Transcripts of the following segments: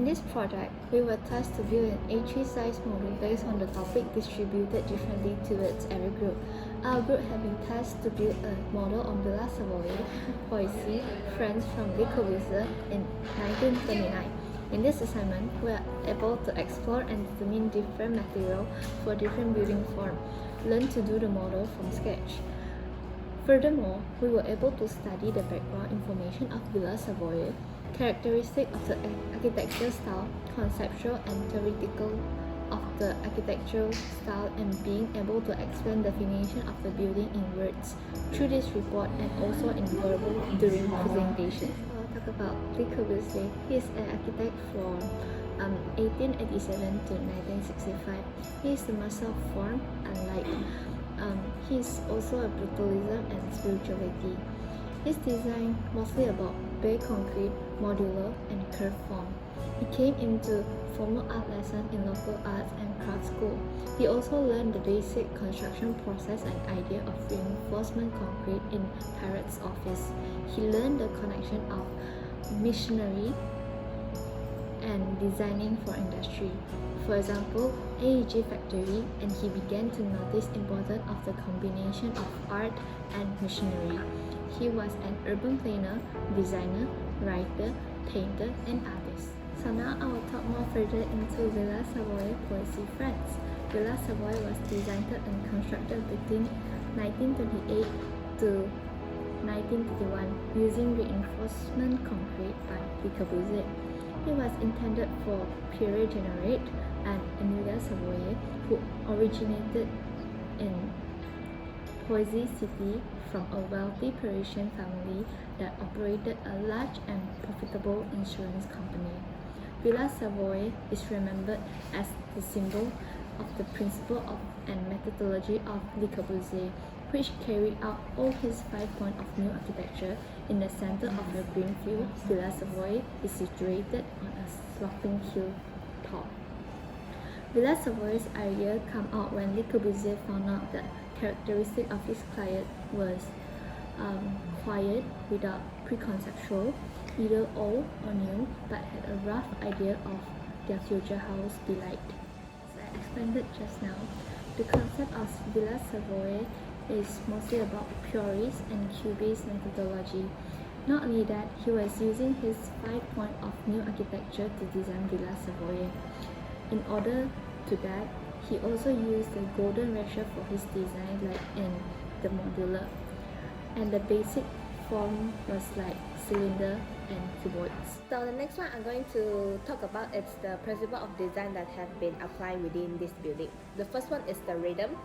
this project, we were tasked to build an A3 size model based on the topic distributed differently towards every group. Our group had been tasked to build a model on Villa Savoye, Poissy, France from Le Corbusier in 1929. In this assignment, we are able to explore and determine different material for different building form, learn to do the model from scratch. Furthermore, we were able to study the background information of Villa Savoye, characteristics of the architectural style, conceptual and theoretical of the architectural style, and being able to explain the definition of the building in words through this report and also in verbal during presentation. I'll talk about Le Corbusier. He is an architect from 1887 to 1965. He is the master of form and light. He is also a brutalism and spirituality. His design mostly about bare concrete, modular, and curved form. He came into formal art lesson in local arts and craft school. He also learned the basic construction process and idea of reinforcement concrete in Parrott's office. He learned the connection of machinery and designing for industry. For example, AEG factory, and he began to notice importance of the combination of art and machinery. He was an urban planner, designer, writer, painter, and artist. So now I will talk more further into Villa Savoye, Poissy, France. Villa Savoye was designed and constructed between 1928 to 1931 using reinforcement concrete by Le Corbusier. It was intended for Pierre Generate and Emilia Savoye, who originated in Poissy City from a wealthy Parisian family that operated a large and profitable insurance company. Villa Savoye is remembered as the symbol of the principle of and methodology of Le Corbusier, which carried out all his 5 points of new architecture. In the center of the green field, Villa Savoye is situated on a sloping hilltop. Villa Savoye's idea came out when Le Corbusier found out that characteristic of his client was quiet, without preconceptual, either old or new, but had a rough idea of their future house be like. As I explained it just now, the concept of Villa Savoye is mostly about purist and cubist methodology. Not only that, he was using his 5 points of new architecture to design Villa Savoye. In order to that, he also used the golden ratio for his design, like in the modular. And the basic form was like cylinder and cuboids. So the next one I'm going to talk about is the principle of design that have been applied within this building. The first one is the rhythm.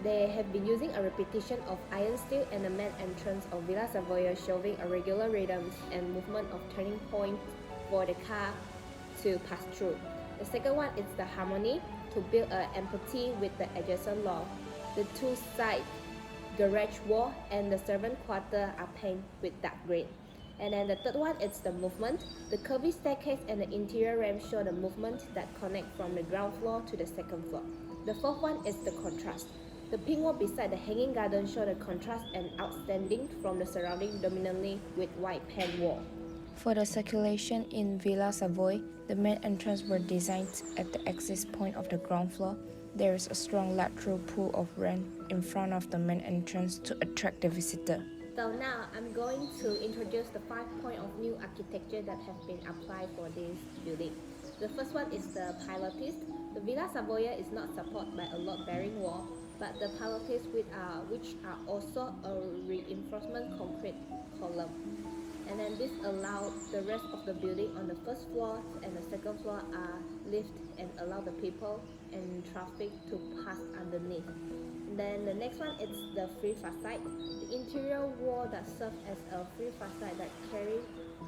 They have been using a repetition of iron steel and the main entrance of Villa Savoye, showing a regular rhythms and movement of turning points for the car to pass through. The second one is the harmony, to build an empathy with the adjacent lawn. The two side garage wall and the servant quarter are painted with dark green. And then the third one is the movement. The curvy staircase and the interior ramp show the movement that connect from the ground floor to the second floor. The fourth one is the contrast. The pink wall beside the hanging garden show the contrast and outstanding from the surrounding dominantly with white paint wall. For the circulation in Villa Savoye, the main entrance were designed at the access point of the ground floor. There is a strong lateral pool of rain in front of the main entrance to attract the visitor. So now I'm going to introduce the 5 points of new architecture that have been applied for this building. The first one is the pilotis. The Villa Savoye is not supported by a load-bearing wall, but the pilotis which are also a reinforcement concrete column. And then this allows the rest of the building on the first floor and the second floor are lifted and allow the people and traffic to pass underneath. And then the next one is the free facade. The interior wall that serves as a free facade that carry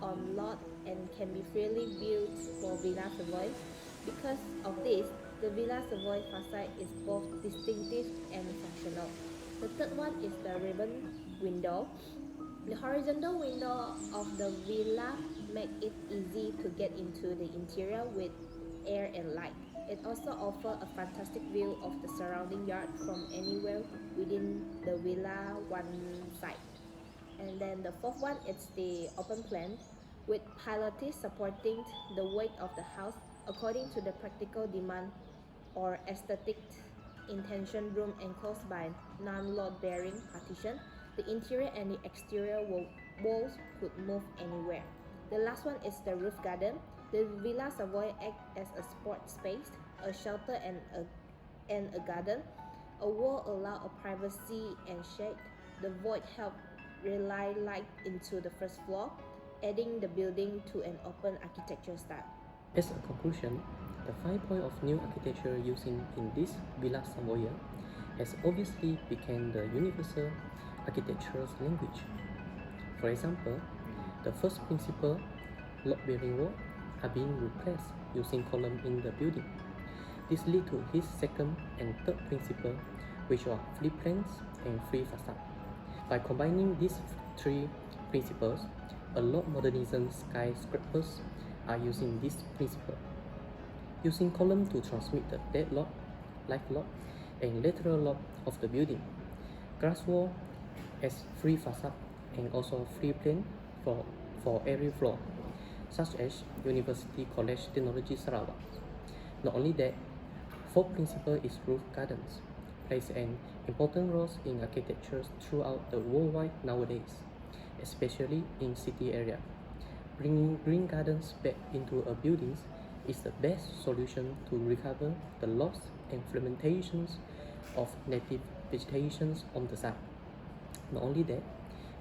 on lot and can be freely built for Villa Savoye. Because of this, the Villa Savoye facade is both distinctive and functional. The third one is the ribbon window. The horizontal window of the villa make it easy to get into the interior with air and light. It also offers a fantastic view of the surrounding yard from anywhere within the villa one side. And then the fourth one is the open plan. with pilotis supporting the weight of the house according to the practical demand or aesthetic intention. Room enclosed by non-load-bearing partition, the interior and the exterior walls could move anywhere. The last one is the roof garden. The Villa Savoye acts as a sport space, a shelter and a garden. A wall allows a privacy and shade. The void helps relay light into the first floor, adding the building to an open architecture style. As a conclusion, the 5 points of new architecture using in this Villa Savoye has obviously become the universal architectural language. For example, the first principle, load-bearing wall, are being replaced using column in the building. This leads to his second and third principle, which are free planes and free facade. By combining these three principles, a lot modernism skyscrapers are using this principle. Using column to transmit the dead load, life load, and lateral load of the building. Glass wall as free facade and also free plane for every floor, such as University College Technology Sarawak. Not only that, fourth principle is roof gardens, plays an important role in architecture throughout the worldwide nowadays, especially in city area. Bringing green gardens back into a building is the best solution to recover the loss and fragmentations of native vegetations on the site. Not only that,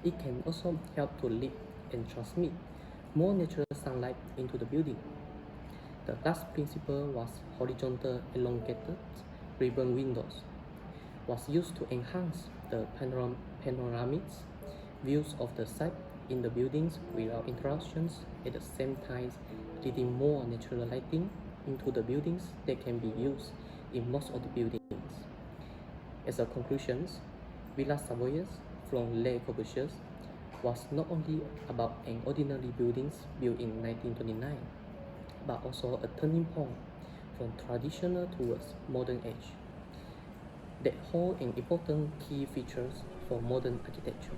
it can also help to lead and transmit more natural sunlight into the building. The last principle was horizontal elongated ribbon windows, was used to enhance the panoramic views of the site in the buildings without interruptions, at the same time leading more natural lighting into the buildings that can be used in most of the buildings. As a conclusion, Villa Savoye from Le Corbusier was not only about an ordinary building built in 1929, but also a turning point from traditional towards modern age that hold an important key features for modern architecture.